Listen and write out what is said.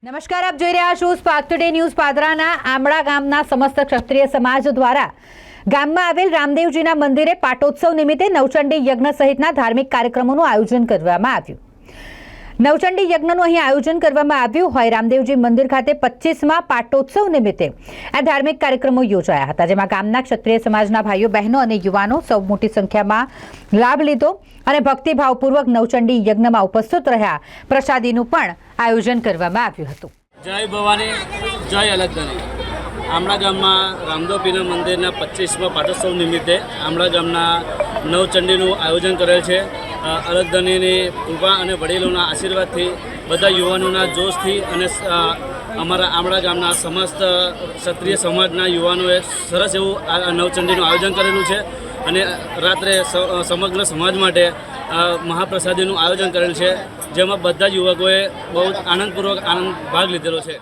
નમસ્કાર, આપ જોઈ રહ્યા છો સ્પાર્ક ટુડે ન્યૂઝ. પાદરાના આમળા ગામના સમસ્ત ક્ષત્રિય સમાજ દ્વારા ગામમાં આવેલ રામદેવજીના મંદિરે પાટોત્સવ નિમિત્તે નવચંડી યજ્ઞ સહિતના ધાર્મિક કાર્યક્રમોનું આયોજન કરવામાં આવ્યું. નવચંડી યજ્ઞનું અહીં આયોજન કરવામાં આવ્યું હોય રામદેવજી મંદિર ખાતે 25મા પાટોત્સવ નિમિત્તે આ ધાર્મિક કાર્યક્રમો યોજાયા હતા, જેમાં ગામના ક્ષત્રિય સમાજના ભાઈઓ બહેનો અને યુવાનો સૌ મોટી સંખ્યામાં લાભ લીધો અને ભક્તિભાવપૂર્વક નવચંડી યજ્ઞમાં ઉપસ્થિત રહ્યા. પ્રસાદીનું પણ આયોજન કરવામાં આવ્યું હતું. જય ભવાની, જય અલગધણી. આમળા ગામમાં રામદેવપીરના મંદિરના 25મા પાટોત્સવ નિમિત્તે આમળા ગામના નવચંડીનું આયોજન કરેલ છે. અલગધણીની કૃપા અને વડીલોના આશીર્વાદથી બધા યુવાનોના જોશથી અને અમારા આમળા ગામના સમસ્ત ક્ષત્રિય સમાજના યુવાનોએ સરસ એવું આ નવચંડીનું આયોજન કરેલું છે અને રાત્રે સમગ્ર સમાજ માટે મહાપ્રસાદીનું આયોજન કરેલ છે, જેમાં બધા જ યુવકોએ બહુ આનંદપૂર્વક ભાગ લીધેલો છે.